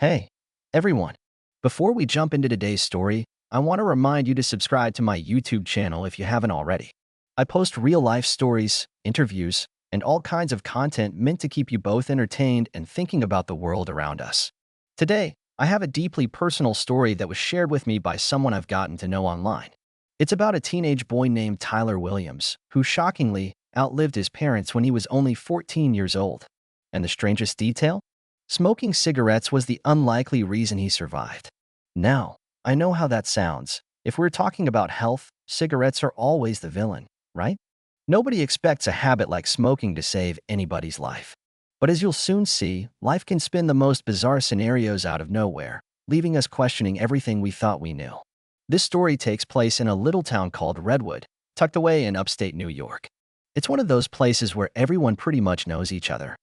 Hey, everyone. Before we jump into today's story, I want to remind you to subscribe to my YouTube channel if you haven't already. I post real-life stories, interviews, and all kinds of content meant to keep you both entertained and thinking about the world around us. Today, I have a deeply personal story that was shared with me by someone I've gotten to know online. It's about a teenage boy named Tyler Williams, who shockingly outlived his parents when he was only 14 years old. And the strangest detail? Smoking cigarettes was the unlikely reason he survived. Now, I know how that sounds. If we're talking about health, cigarettes are always the villain, right? Nobody expects a habit like smoking to save anybody's life. But as you'll soon see, life can spin the most bizarre scenarios out of nowhere, leaving us questioning everything we thought we knew. This story takes place in a little town called Redwood, tucked away in upstate New York. It's one of those places where everyone pretty much knows each other.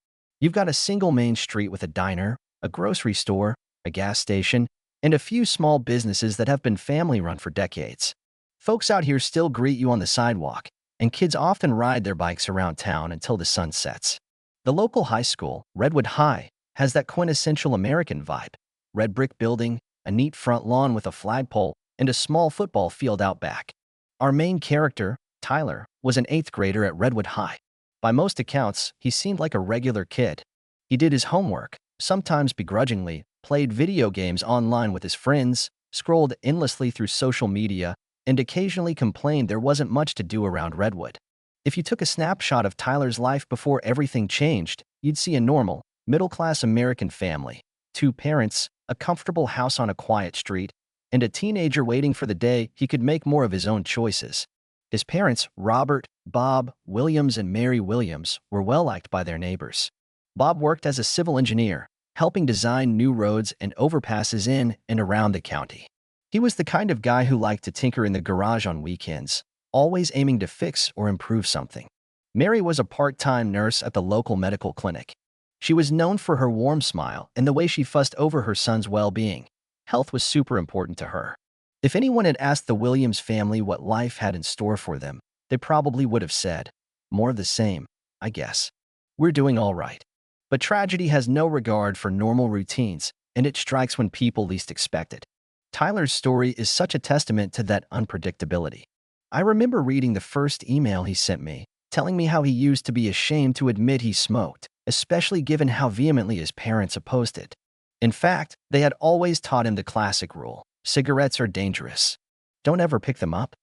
You've got a single main street with a diner, a grocery store, a gas station, and a few small businesses that have been family-run for decades. Folks out here still greet you on the sidewalk, and kids often ride their bikes around town until the sun sets. The local high school, Redwood High, has that quintessential American vibe. Red brick building, a neat front lawn with a flagpole, and a small football field out back. Our main character, Tyler, was an 8th grader at Redwood High. By most accounts, he seemed like a regular kid. He did his homework, sometimes begrudgingly, played video games online with his friends, scrolled endlessly through social media, and occasionally complained there wasn't much to do around Redwood. If you took a snapshot of Tyler's life before everything changed, you'd see a normal, middle-class American family, 2 parents, a comfortable house on a quiet street, and a teenager waiting for the day he could make more of his own choices. His parents, Robert, Bob Williams, and Mary Williams, were well-liked by their neighbors. Bob worked as a civil engineer, helping design new roads and overpasses in and around the county. He was the kind of guy who liked to tinker in the garage on weekends, always aiming to fix or improve something. Mary was a part-time nurse at the local medical clinic. She was known for her warm smile and the way she fussed over her son's well-being. Health was super important to her. If anyone had asked the Williams family what life had in store for them, they probably would have said, "More of the same, I guess. We're doing all right." But tragedy has no regard for normal routines, and it strikes when people least expect it. Tyler's story is such a testament to that unpredictability. I remember reading the first email he sent me, telling me how he used to be ashamed to admit he smoked, especially given how vehemently his parents opposed it. In fact, they had always taught him the classic rule: cigarettes are dangerous. Don't ever pick them up.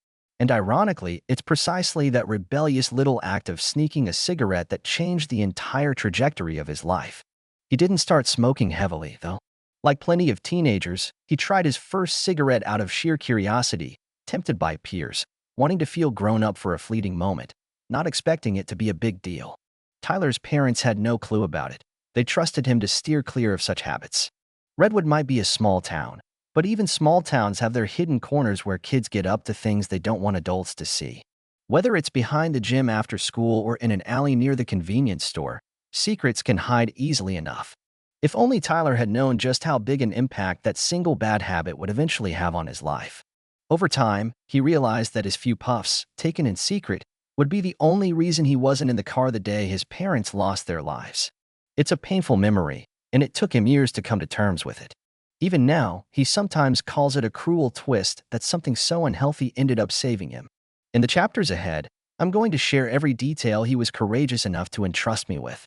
And ironically, it's precisely that rebellious little act of sneaking a cigarette that changed the entire trajectory of his life. He didn't start smoking heavily, though. Like plenty of teenagers, he tried his first cigarette out of sheer curiosity, tempted by peers, wanting to feel grown up for a fleeting moment, not expecting it to be a big deal. Tyler's parents had no clue about it. They trusted him to steer clear of such habits. Redwood might be a small town, but even small towns have their hidden corners where kids get up to things they don't want adults to see. Whether it's behind the gym after school or in an alley near the convenience store, secrets can hide easily enough. If only Tyler had known just how big an impact that single bad habit would eventually have on his life. Over time, he realized that his few puffs, taken in secret, would be the only reason he wasn't in the car the day his parents lost their lives. It's a painful memory, and it took him years to come to terms with it. Even now, he sometimes calls it a cruel twist that something so unhealthy ended up saving him. In the chapters ahead, I'm going to share every detail he was courageous enough to entrust me with.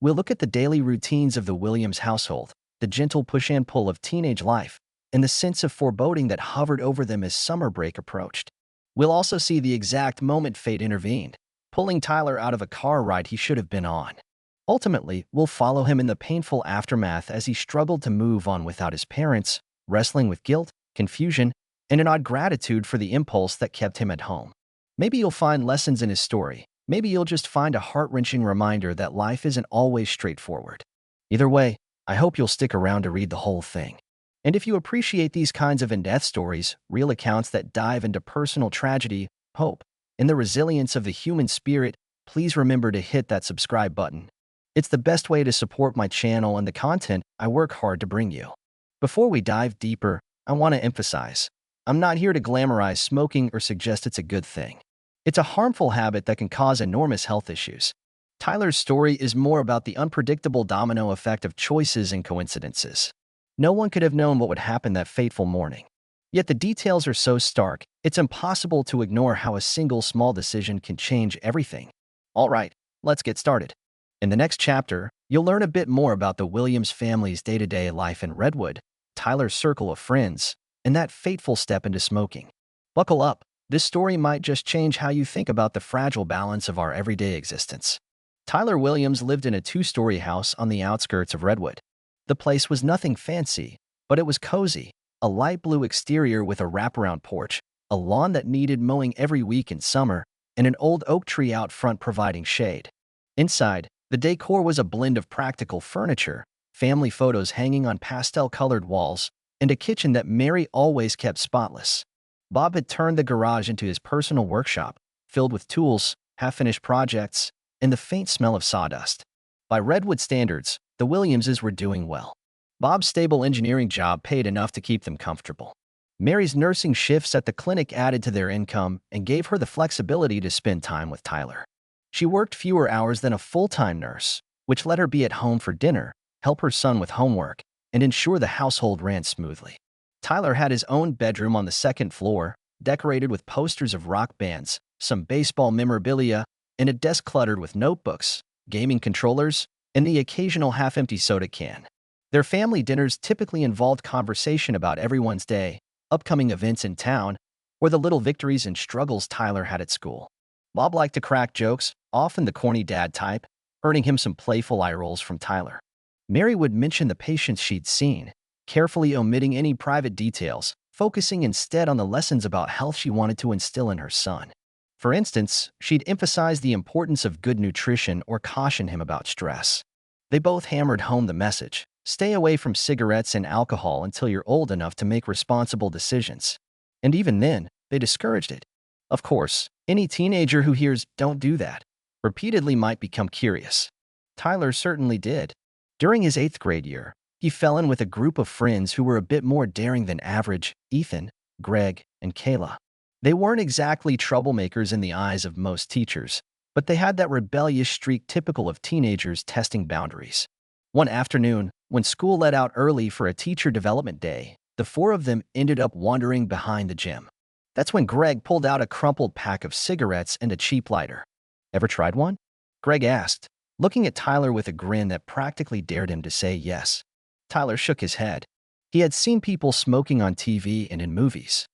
We'll look at the daily routines of the Williams household, the gentle push and pull of teenage life, and the sense of foreboding that hovered over them as summer break approached. We'll also see the exact moment fate intervened, pulling Tyler out of a car ride he should have been on. Ultimately, we'll follow him in the painful aftermath as he struggled to move on without his parents, wrestling with guilt, confusion, and an odd gratitude for the impulse that kept him at home. Maybe you'll find lessons in his story. Maybe you'll just find a heart-wrenching reminder that life isn't always straightforward. Either way, I hope you'll stick around to read the whole thing. And if you appreciate these kinds of in-depth stories, real accounts that dive into personal tragedy, hope, and the resilience of the human spirit, please remember to hit that subscribe button. It's the best way to support my channel and the content I work hard to bring you. Before we dive deeper, I want to emphasize, I'm not here to glamorize smoking or suggest it's a good thing. It's a harmful habit that can cause enormous health issues. Tyler's story is more about the unpredictable domino effect of choices and coincidences. No one could have known what would happen that fateful morning. Yet the details are so stark, it's impossible to ignore how a single small decision can change everything. All right, let's get started. In the next chapter, you'll learn a bit more about the Williams family's day-to-day life in Redwood, Tyler's circle of friends, and that fateful step into smoking. Buckle up. This story might just change how you think about the fragile balance of our everyday existence. Tyler Williams lived in a two-story house on the outskirts of Redwood. The place was nothing fancy, but it was cozy, a light blue exterior with a wraparound porch, a lawn that needed mowing every week in summer, and an old oak tree out front providing shade. Inside, the decor was a blend of practical furniture, family photos hanging on pastel-colored walls, and a kitchen that Mary always kept spotless. Bob had turned the garage into his personal workshop, filled with tools, half-finished projects, and the faint smell of sawdust. By Redwood standards, the Williamses were doing well. Bob's stable engineering job paid enough to keep them comfortable. Mary's nursing shifts at the clinic added to their income and gave her the flexibility to spend time with Tyler. She worked fewer hours than a full-time nurse, which let her be at home for dinner, help her son with homework, and ensure the household ran smoothly. Tyler had his own bedroom on the second floor, decorated with posters of rock bands, some baseball memorabilia, and a desk cluttered with notebooks, gaming controllers, and the occasional half-empty soda can. Their family dinners typically involved conversation about everyone's day, upcoming events in town, or the little victories and struggles Tyler had at school. Bob liked to crack jokes, often the corny dad type, earning him some playful eye rolls from Tyler. Mary would mention the patients she'd seen, carefully omitting any private details, focusing instead on the lessons about health she wanted to instill in her son. For instance, she'd emphasize the importance of good nutrition or caution him about stress. They both hammered home the message: stay away from cigarettes and alcohol until you're old enough to make responsible decisions. And even then, they discouraged it. Of course, any teenager who hears "don't do that" repeatedly might become curious. Tyler certainly did. During his 8th grade year, he fell in with a group of friends who were a bit more daring than average: Ethan, Greg, and Kayla. They weren't exactly troublemakers in the eyes of most teachers, but they had that rebellious streak typical of teenagers testing boundaries. One afternoon, when school let out early for a teacher development day, the 4 of them ended up wandering behind the gym. That's when Greg pulled out a crumpled pack of cigarettes and a cheap lighter. "Ever tried one?" Greg asked, looking at Tyler with a grin that practically dared him to say yes. Tyler shook his head. He had seen people smoking on TV and in movies,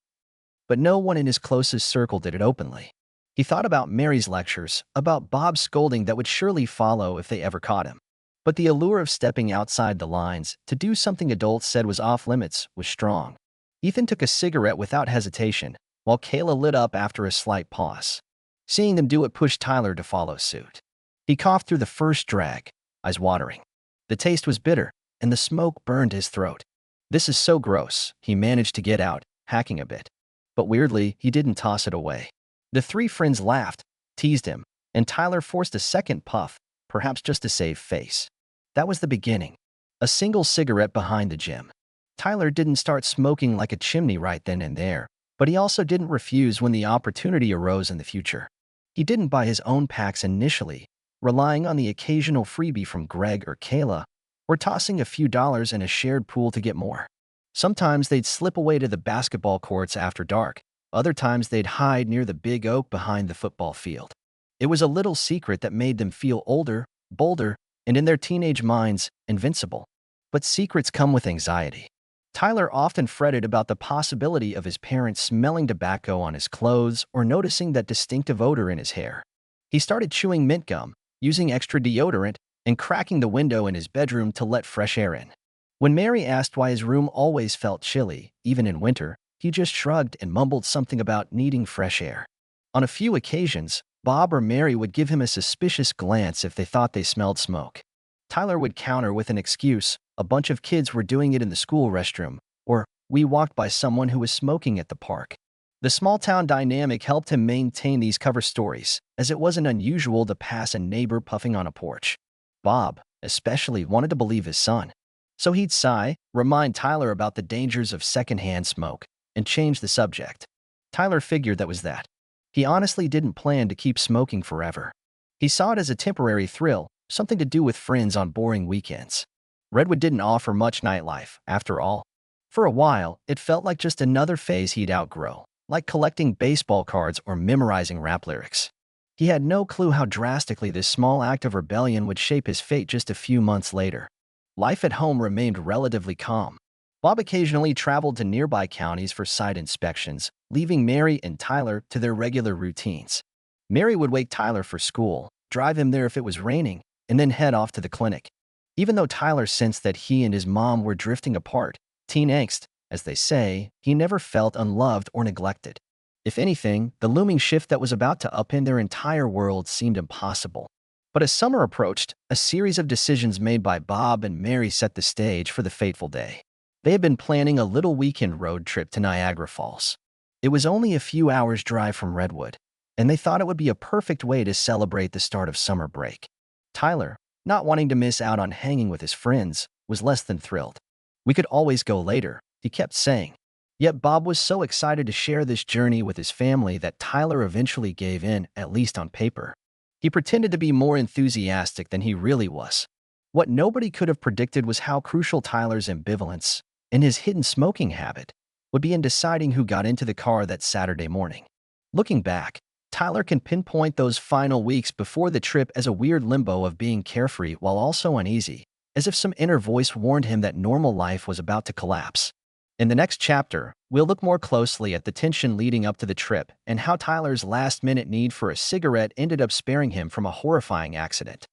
but no one in his closest circle did it openly. He thought about Mary's lectures, about Bob's scolding that would surely follow if they ever caught him. But the allure of stepping outside the lines to do something adults said was off-limits was strong. Ethan took a cigarette without hesitation, while Kayla lit up after a slight pause. Seeing them do it pushed Tyler to follow suit. He coughed through the first drag, eyes watering. The taste was bitter, and the smoke burned his throat. "This is so gross," he managed to get out, hacking a bit. But weirdly, he didn't toss it away. The 3 friends laughed, teased him, and Tyler forced a second puff, perhaps just to save face. That was the beginning. A single cigarette behind the gym. Tyler didn't start smoking like a chimney right then and there, but he also didn't refuse when the opportunity arose in the future. He didn't buy his own packs initially, relying on the occasional freebie from Greg or Kayla, or tossing a few dollars in a shared pool to get more. Sometimes they'd slip away to the basketball courts after dark. Other times they'd hide near the big oak behind the football field. It was a little secret that made them feel older, bolder, and in their teenage minds, invincible. But secrets come with anxiety. Tyler often fretted about the possibility of his parents smelling tobacco on his clothes or noticing that distinctive odor in his hair. He started chewing mint gum, using extra deodorant, and cracking the window in his bedroom to let fresh air in. When Mary asked why his room always felt chilly, even in winter, he just shrugged and mumbled something about needing fresh air. On a few occasions, Bob or Mary would give him a suspicious glance if they thought they smelled smoke. Tyler would counter with an excuse: "A bunch of kids were doing it in the school restroom," or "We walked by someone who was smoking at the park." The small-town dynamic helped him maintain these cover stories, as it wasn't unusual to pass a neighbor puffing on a porch. Bob, especially, wanted to believe his son. So he'd sigh, remind Tyler about the dangers of secondhand smoke, and change the subject. Tyler figured that was that. He honestly didn't plan to keep smoking forever. He saw it as a temporary thrill, something to do with friends on boring weekends. Redwood didn't offer much nightlife, after all. For a while, it felt like just another phase he'd outgrow, like collecting baseball cards or memorizing rap lyrics. He had no clue how drastically this small act of rebellion would shape his fate just a few months later. Life at home remained relatively calm. Bob occasionally traveled to nearby counties for site inspections, leaving Mary and Tyler to their regular routines. Mary would wake Tyler for school, drive him there if it was raining, and then head off to the clinic. Even though Tyler sensed that he and his mom were drifting apart, teen angst, as they say, he never felt unloved or neglected. If anything, the looming shift that was about to upend their entire world seemed impossible. But as summer approached, a series of decisions made by Bob and Mary set the stage for the fateful day. They had been planning a little weekend road trip to Niagara Falls. It was only a few hours' drive from Redwood, and they thought it would be a perfect way to celebrate the start of summer break. Tyler, not wanting to miss out on hanging with his friends, was less than thrilled. "We could always go later," he kept saying. Yet Bob was so excited to share this journey with his family that Tyler eventually gave in, at least on paper. He pretended to be more enthusiastic than he really was. What nobody could have predicted was how crucial Tyler's ambivalence and his hidden smoking habit would be in deciding who got into the car that Saturday morning. Looking back, Tyler can pinpoint those final weeks before the trip as a weird limbo of being carefree while also uneasy, as if some inner voice warned him that normal life was about to collapse. In the next chapter, we'll look more closely at the tension leading up to the trip and how Tyler's last-minute need for a cigarette ended up sparing him from a horrifying accident.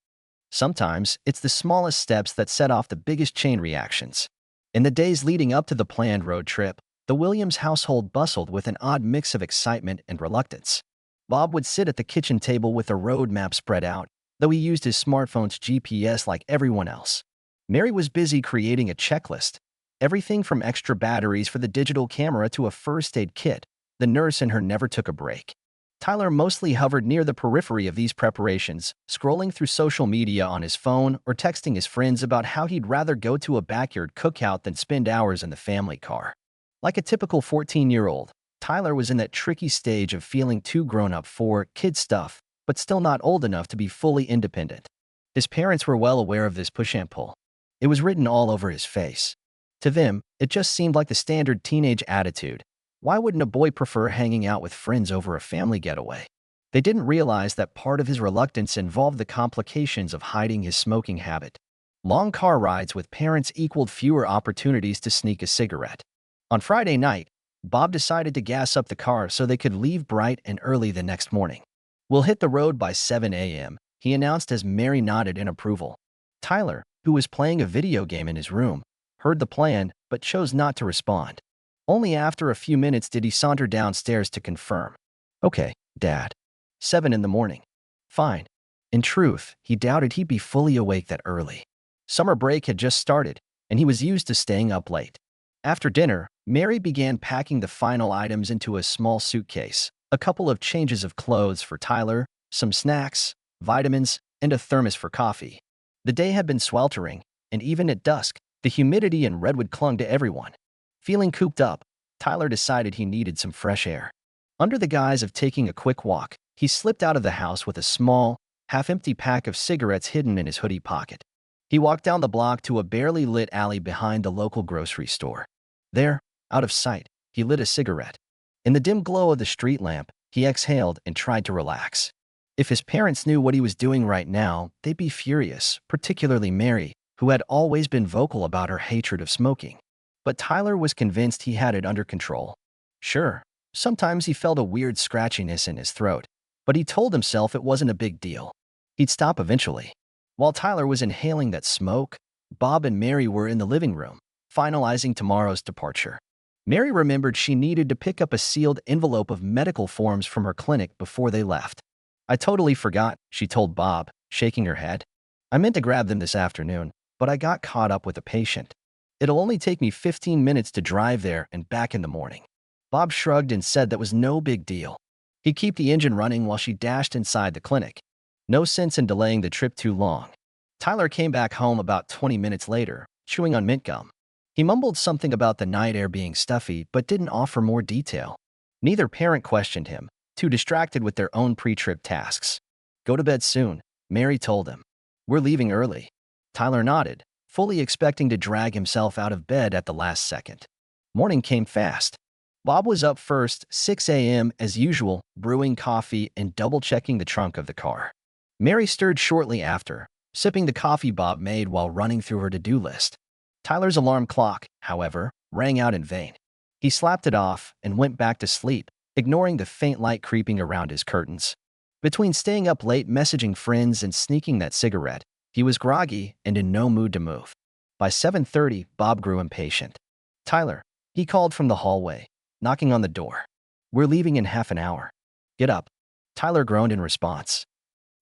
Sometimes, it's the smallest steps that set off the biggest chain reactions. In the days leading up to the planned road trip, the Williams household bustled with an odd mix of excitement and reluctance. Bob would sit at the kitchen table with a road map spread out, though he used his smartphone's GPS like everyone else. Mary was busy creating a checklist, everything from extra batteries for the digital camera to a first aid kit. The nurse in her never took a break. Tyler mostly hovered near the periphery of these preparations, scrolling through social media on his phone or texting his friends about how he'd rather go to a backyard cookout than spend hours in the family car. Like a typical 14-year-old, Tyler was in that tricky stage of feeling too grown up for kid stuff, but still not old enough to be fully independent. His parents were well aware of this push and pull. It was written all over his face. To them, it just seemed like the standard teenage attitude. Why wouldn't a boy prefer hanging out with friends over a family getaway? They didn't realize that part of his reluctance involved the complications of hiding his smoking habit. Long car rides with parents equaled fewer opportunities to sneak a cigarette. On Friday night, Bob decided to gas up the car so they could leave bright and early the next morning. "We'll hit the road by 7 a.m., he announced as Mary nodded in approval. Tyler, who was playing a video game in his room, heard the plan but chose not to respond. Only after a few minutes did he saunter downstairs to confirm. "Okay, Dad. 7 in the morning. Fine." In truth, he doubted he'd be fully awake that early. Summer break had just started, and he was used to staying up late. After dinner, Mary began packing the final items into a small suitcase, a couple of changes of clothes for Tyler, some snacks, vitamins, and a thermos for coffee. The day had been sweltering, and even at dusk, the humidity in Redwood clung to everyone. Feeling cooped up, Tyler decided he needed some fresh air. Under the guise of taking a quick walk, he slipped out of the house with a small, half-empty pack of cigarettes hidden in his hoodie pocket. He walked down the block to a barely lit alley behind the local grocery store. There, out of sight, he lit a cigarette. In the dim glow of the street lamp, he exhaled and tried to relax. If his parents knew what he was doing right now, they'd be furious, particularly Mary, who had always been vocal about her hatred of smoking. But Tyler was convinced he had it under control. Sure, sometimes he felt a weird scratchiness in his throat, but he told himself it wasn't a big deal. He'd stop eventually. While Tyler was inhaling that smoke, Bob and Mary were in the living room, finalizing tomorrow's departure. Mary remembered she needed to pick up a sealed envelope of medical forms from her clinic before they left. "I totally forgot," she told Bob, shaking her head. "I meant to grab them this afternoon, but I got caught up with a patient. It'll only take me 15 minutes to drive there and back in the morning." Bob shrugged and said that was no big deal. He'd keep the engine running while she dashed inside the clinic. No sense in delaying the trip too long. Tyler came back home about 20 minutes later, chewing on mint gum. He mumbled something about the night air being stuffy but didn't offer more detail. Neither parent questioned him, too distracted with their own pre-trip tasks. "Go to bed soon," Mary told him. "We're leaving early." Tyler nodded, fully expecting to drag himself out of bed at the last second. Morning came fast. Bob was up first, 6 a.m. as usual, brewing coffee and double-checking the trunk of the car. Mary stirred shortly after, sipping the coffee Bob made while running through her to-do list. Tyler's alarm clock, however, rang out in vain. He slapped it off and went back to sleep, ignoring the faint light creeping around his curtains. Between staying up late messaging friends and sneaking that cigarette, he was groggy and in no mood to move. By 7:30, Bob grew impatient. "Tyler," he called from the hallway, knocking on the door. "We're leaving in half an hour. Get up." Tyler groaned in response,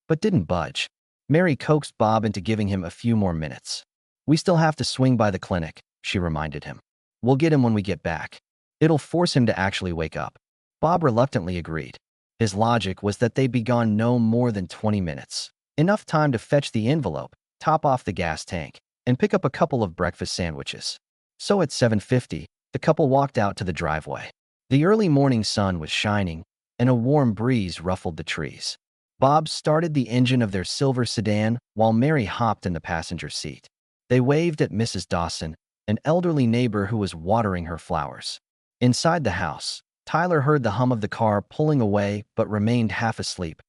but didn't budge. Mary coaxed Bob into giving him a few more minutes. "We still have to swing by the clinic," she reminded him. "We'll get him when we get back." It'll force him to actually wake up. Bob reluctantly agreed. His logic was that they'd be gone no more than 20 minutes. Enough time to fetch the envelope, top off the gas tank, and pick up a couple of breakfast sandwiches. So at 7:50, the couple walked out to the driveway. The early morning sun was shining, and a warm breeze ruffled the trees. Bob started the engine of their silver sedan while Mary hopped in the passenger seat. They waved at Mrs. Dawson, an elderly neighbor who was watering her flowers. Inside the house, Tyler heard the hum of the car pulling away but remained half asleep,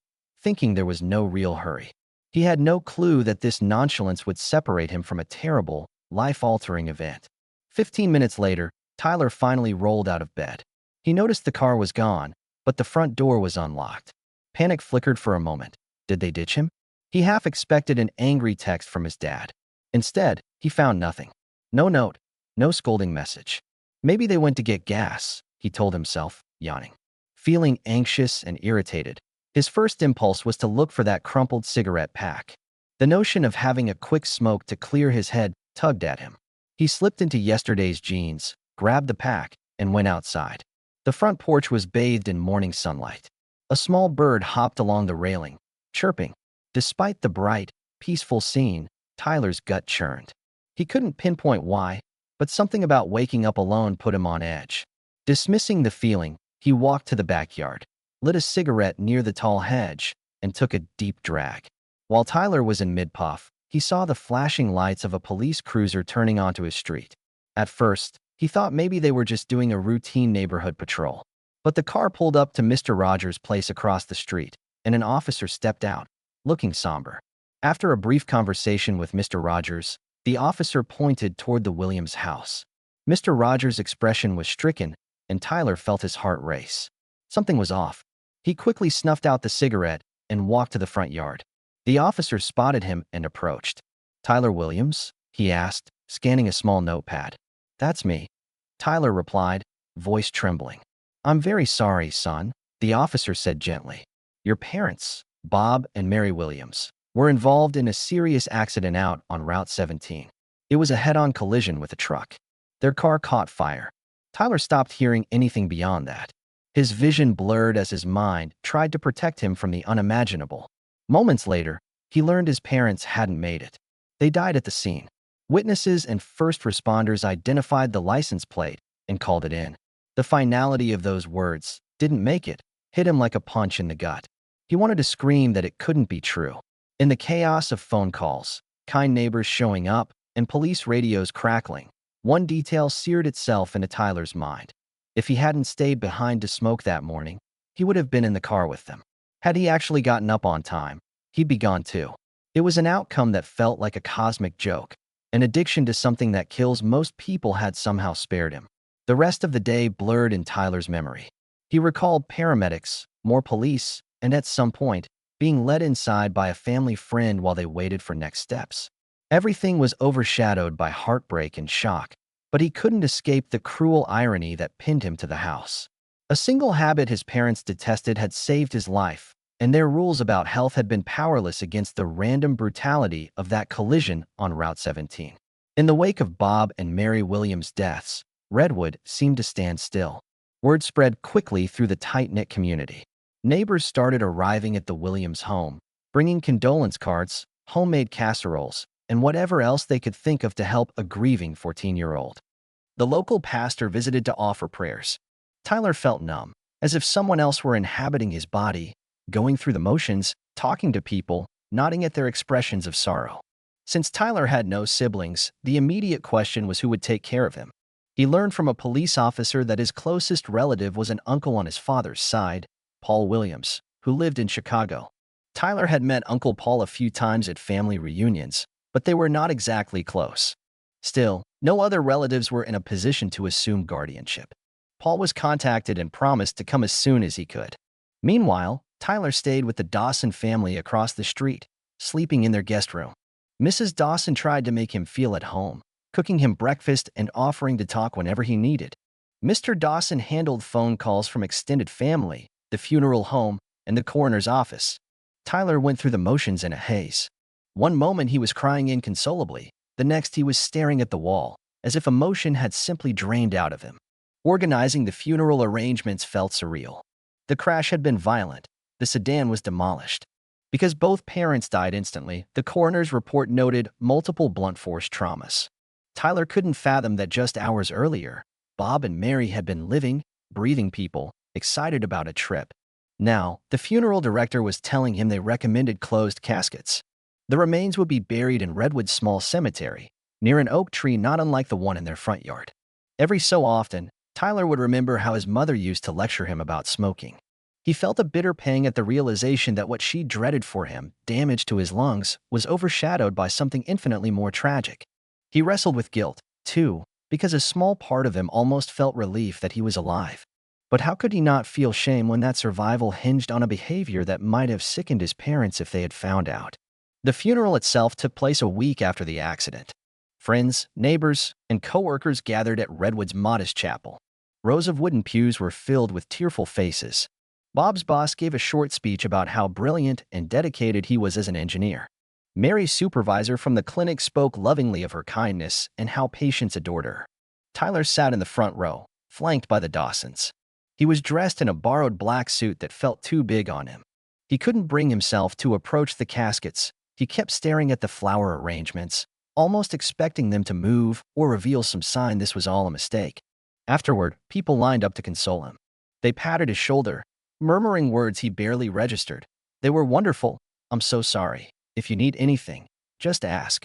thinking there was no real hurry. He had no clue that this nonchalance would separate him from a terrible, life-altering event. 15 minutes later, Tyler finally rolled out of bed. He noticed the car was gone, but the front door was unlocked. Panic flickered for a moment. Did they ditch him? He half expected an angry text from his dad. Instead, he found nothing. No note, no scolding message. Maybe they went to get gas, he told himself, yawning. Feeling anxious and irritated, his first impulse was to look for that crumpled cigarette pack. The notion of having a quick smoke to clear his head tugged at him. He slipped into yesterday's jeans, grabbed the pack, and went outside. The front porch was bathed in morning sunlight. A small bird hopped along the railing, chirping. Despite the bright, peaceful scene, Tyler's gut churned. He couldn't pinpoint why, but something about waking up alone put him on edge. Dismissing the feeling, he walked to the backyard, lit a cigarette near the tall hedge, and took a deep drag. While Tyler was in mid-puff, he saw the flashing lights of a police cruiser turning onto his street. At first, he thought maybe they were just doing a routine neighborhood patrol. But the car pulled up to Mr. Rogers' place across the street, and an officer stepped out, looking somber. After a brief conversation with Mr. Rogers, the officer pointed toward the Williams house. Mr. Rogers' expression was stricken, and Tyler felt his heart race. Something was off. He quickly snuffed out the cigarette and walked to the front yard. The officer spotted him and approached. "Tyler Williams?" he asked, scanning a small notepad. "That's me," Tyler replied, voice trembling. "I'm very sorry, son," the officer said gently. "Your parents, Bob and Mary Williams, were involved in a serious accident out on Route 17. It was a head-on collision with a truck. Their car caught fire." Tyler stopped hearing anything beyond that. His vision blurred as his mind tried to protect him from the unimaginable. Moments later, he learned his parents hadn't made it. They died at the scene. Witnesses and first responders identified the license plate and called it in. The finality of those words, "didn't make it," hit him like a punch in the gut. He wanted to scream that it couldn't be true. In the chaos of phone calls, kind neighbors showing up, and police radios crackling, one detail seared itself into Tyler's mind. If he hadn't stayed behind to smoke that morning, he would have been in the car with them. Had he actually gotten up on time, he'd be gone too. It was an outcome that felt like a cosmic joke. An addiction to something that kills most people had somehow spared him. The rest of the day blurred in Tyler's memory. He recalled paramedics, more police, and at some point, being led inside by a family friend while they waited for next steps. Everything was overshadowed by heartbreak and shock, but he couldn't escape the cruel irony that pinned him to the house. A single habit his parents detested had saved his life, and their rules about health had been powerless against the random brutality of that collision on Route 17. In the wake of Bob and Mary Williams' deaths, Redwood seemed to stand still. Word spread quickly through the tight-knit community. Neighbors started arriving at the Williams home, bringing condolence cards, homemade casseroles, and whatever else they could think of to help a grieving 14-year-old. The local pastor visited to offer prayers. Tyler felt numb, as if someone else were inhabiting his body, going through the motions, talking to people, nodding at their expressions of sorrow. Since Tyler had no siblings, the immediate question was who would take care of him. He learned from a police officer that his closest relative was an uncle on his father's side, Paul Williams, who lived in Chicago. Tyler had met Uncle Paul a few times at family reunions, but they were not exactly close. Still, no other relatives were in a position to assume guardianship. Paul was contacted and promised to come as soon as he could. Meanwhile, Tyler stayed with the Dawson family across the street, sleeping in their guest room. Mrs. Dawson tried to make him feel at home, cooking him breakfast and offering to talk whenever he needed. Mr. Dawson handled phone calls from extended family, the funeral home, and the coroner's office. Tyler went through the motions in a haze. One moment he was crying inconsolably, the next he was staring at the wall, as if emotion had simply drained out of him. Organizing the funeral arrangements felt surreal. The crash had been violent. The sedan was demolished. Because both parents died instantly, the coroner's report noted multiple blunt force traumas. Tyler couldn't fathom that just hours earlier, Bob and Mary had been living, breathing people, excited about a trip. Now, the funeral director was telling him they recommended closed caskets. The remains would be buried in Redwood's small cemetery, near an oak tree not unlike the one in their front yard. Every so often, Tyler would remember how his mother used to lecture him about smoking. He felt a bitter pang at the realization that what she dreaded for him, damage to his lungs, was overshadowed by something infinitely more tragic. He wrestled with guilt, too, because a small part of him almost felt relief that he was alive. But how could he not feel shame when that survival hinged on a behavior that might have sickened his parents if they had found out? The funeral itself took place a week after the accident. Friends, neighbors, and co-workers gathered at Redwood's modest chapel. Rows of wooden pews were filled with tearful faces. Bob's boss gave a short speech about how brilliant and dedicated he was as an engineer. Mary's supervisor from the clinic spoke lovingly of her kindness and how patients adored her. Tyler sat in the front row, flanked by the Dawsons. He was dressed in a borrowed black suit that felt too big on him. He couldn't bring himself to approach the caskets. He kept staring at the flower arrangements, almost expecting them to move or reveal some sign this was all a mistake. Afterward, people lined up to console him. They patted his shoulder, murmuring words he barely registered. They were wonderful. "I'm so sorry. If you need anything, just ask."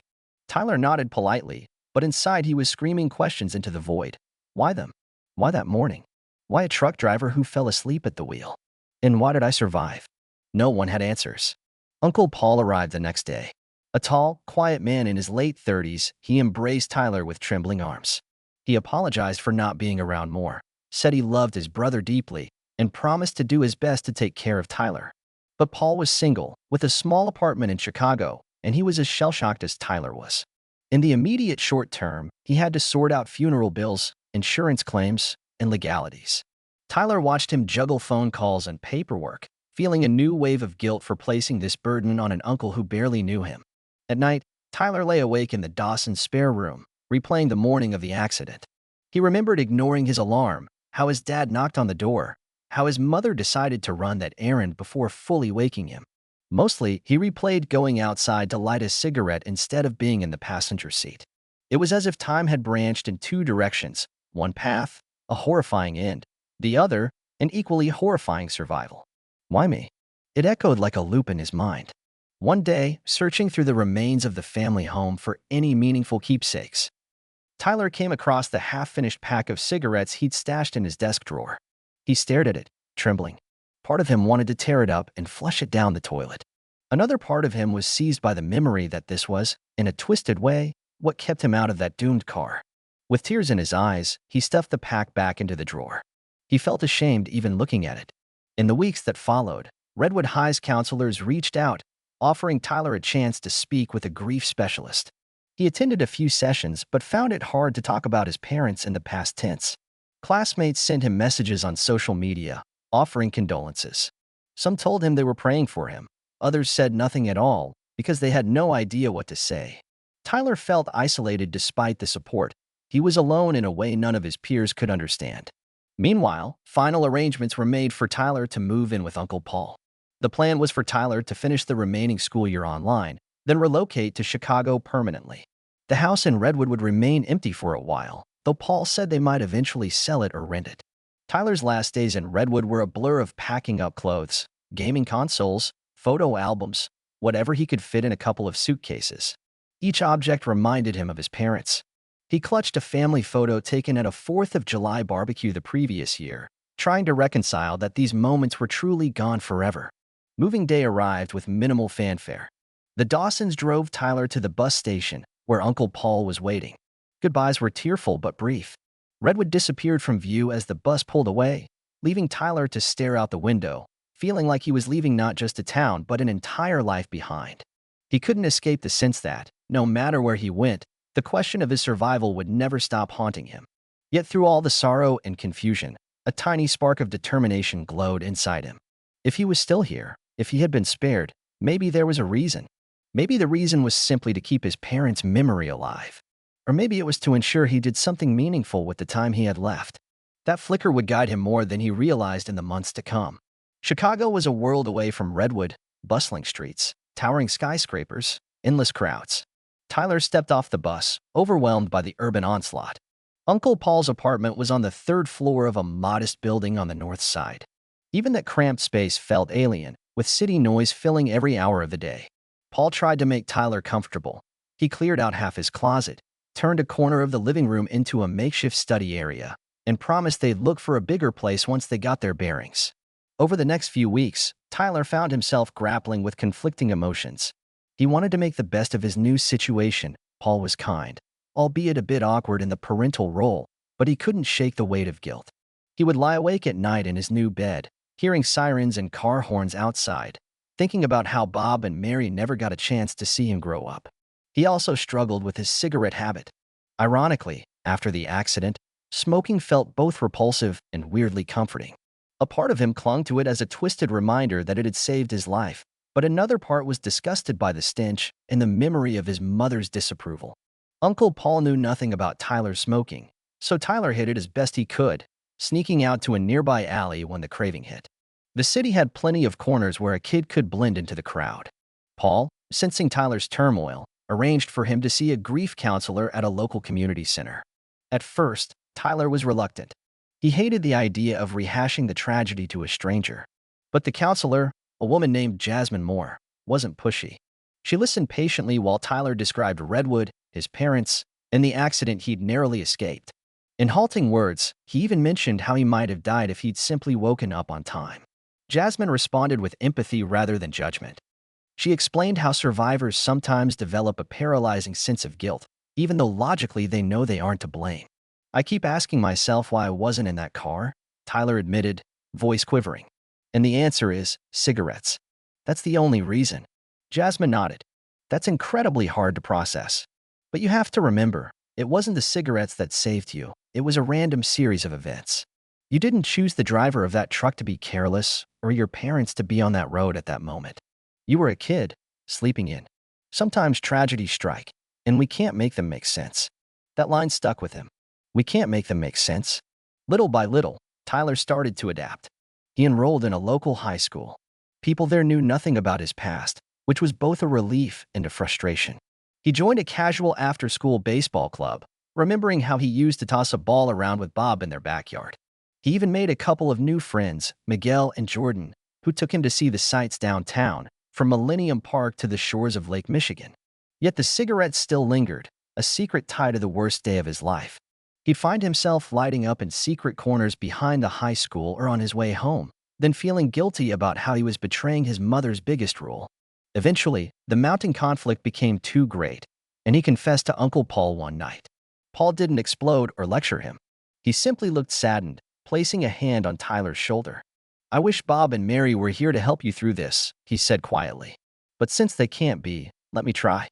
Tyler nodded politely, but inside he was screaming questions into the void. Why them? Why that morning? Why a truck driver who fell asleep at the wheel? And why did I survive? No one had answers. Uncle Paul arrived the next day. A tall, quiet man in his late 30s, he embraced Tyler with trembling arms. He apologized for not being around more, said he loved his brother deeply, and promised to do his best to take care of Tyler. But Paul was single, with a small apartment in Chicago, and he was as shell-shocked as Tyler was. In the immediate short term, he had to sort out funeral bills, insurance claims, and legalities. Tyler watched him juggle phone calls and paperwork, feeling a new wave of guilt for placing this burden on an uncle who barely knew him. At night, Tyler lay awake in the Dawson spare room, replaying the morning of the accident. He remembered ignoring his alarm, how his dad knocked on the door, how his mother decided to run that errand before fully waking him. Mostly, he replayed going outside to light a cigarette instead of being in the passenger seat. It was as if time had branched in two directions, one path, a horrifying end, the other, an equally horrifying survival. Why me? It echoed like a loop in his mind. One day, searching through the remains of the family home for any meaningful keepsakes, Tyler came across the half-finished pack of cigarettes he'd stashed in his desk drawer. He stared at it, trembling. Part of him wanted to tear it up and flush it down the toilet. Another part of him was seized by the memory that this was, in a twisted way, what kept him out of that doomed car. With tears in his eyes, he stuffed the pack back into the drawer. He felt ashamed even looking at it. In the weeks that followed, Redwood High's counselors reached out, offering Tyler a chance to speak with a grief specialist. He attended a few sessions but found it hard to talk about his parents in the past tense. Classmates sent him messages on social media, offering condolences. Some told him they were praying for him. Others said nothing at all because they had no idea what to say. Tyler felt isolated despite the support. He was alone in a way none of his peers could understand. Meanwhile, final arrangements were made for Tyler to move in with Uncle Paul. The plan was for Tyler to finish the remaining school year online, then relocate to Chicago permanently. The house in Redwood would remain empty for a while, though Paul said they might eventually sell it or rent it. Tyler's last days in Redwood were a blur of packing up clothes, gaming consoles, photo albums, whatever he could fit in a couple of suitcases. Each object reminded him of his parents. He clutched a family photo taken at a 4th of July barbecue the previous year, trying to reconcile that these moments were truly gone forever. Moving day arrived with minimal fanfare. The Dawsons drove Tyler to the bus station, where Uncle Paul was waiting. Goodbyes were tearful but brief. Redwood disappeared from view as the bus pulled away, leaving Tyler to stare out the window, feeling like he was leaving not just a town but an entire life behind. He couldn't escape the sense that, no matter where he went, the question of his survival would never stop haunting him. Yet through all the sorrow and confusion, a tiny spark of determination glowed inside him. If he was still here, if he had been spared, maybe there was a reason. Maybe the reason was simply to keep his parents' memory alive. Or maybe it was to ensure he did something meaningful with the time he had left. That flicker would guide him more than he realized in the months to come. Chicago was a world away from Redwood, bustling streets, towering skyscrapers, endless crowds. Tyler stepped off the bus, overwhelmed by the urban onslaught. Uncle Paul's apartment was on the 3rd floor of a modest building on the north side. Even that cramped space felt alien, with city noise filling every hour of the day. Paul tried to make Tyler comfortable. He cleared out half his closet, turned a corner of the living room into a makeshift study area, and promised they'd look for a bigger place once they got their bearings. Over the next few weeks, Tyler found himself grappling with conflicting emotions. He wanted to make the best of his new situation. Paul was kind, albeit a bit awkward in the parental role, but he couldn't shake the weight of guilt. He would lie awake at night in his new bed, hearing sirens and car horns outside, thinking about how Bob and Mary never got a chance to see him grow up. He also struggled with his cigarette habit. Ironically, after the accident, smoking felt both repulsive and weirdly comforting. A part of him clung to it as a twisted reminder that it had saved his life, but another part was disgusted by the stench and the memory of his mother's disapproval. Uncle Paul knew nothing about Tyler's smoking, so Tyler hid it as best he could, sneaking out to a nearby alley when the craving hit. The city had plenty of corners where a kid could blend into the crowd. Paul, sensing Tyler's turmoil, arranged for him to see a grief counselor at a local community center. At first, Tyler was reluctant. He hated the idea of rehashing the tragedy to a stranger. But the counselor, a woman named Jasmine Moore, wasn't pushy. She listened patiently while Tyler described Redwood, his parents, and the accident he'd narrowly escaped. In halting words, he even mentioned how he might have died if he'd simply woken up on time. Jasmine responded with empathy rather than judgment. She explained how survivors sometimes develop a paralyzing sense of guilt, even though logically they know they aren't to blame. "I keep asking myself why I wasn't in that car," Tyler admitted, voice quivering. "And the answer is cigarettes. That's the only reason." Jasmine nodded. "That's incredibly hard to process. But you have to remember, it wasn't the cigarettes that saved you. It was a random series of events. You didn't choose the driver of that truck to be careless or your parents to be on that road at that moment. You were a kid, sleeping in. Sometimes tragedies strike, and we can't make them make sense." That line stuck with him. We can't make them make sense. Little by little, Tyler started to adapt. He enrolled in a local high school. People there knew nothing about his past, which was both a relief and a frustration. He joined a casual after-school baseball club, remembering how he used to toss a ball around with Bob in their backyard. He even made a couple of new friends, Miguel and Jordan, who took him to see the sights downtown, from Millennium Park to the shores of Lake Michigan. Yet the cigarettes still lingered, a secret tie to the worst day of his life. He'd find himself lighting up in secret corners behind the high school or on his way home, then feeling guilty about how he was betraying his mother's biggest rule. Eventually, the mounting conflict became too great, and he confessed to Uncle Paul one night. Paul didn't explode or lecture him. He simply looked saddened, placing a hand on Tyler's shoulder. "I wish Bob and Mary were here to help you through this," he said quietly. "But since they can't be, let me try."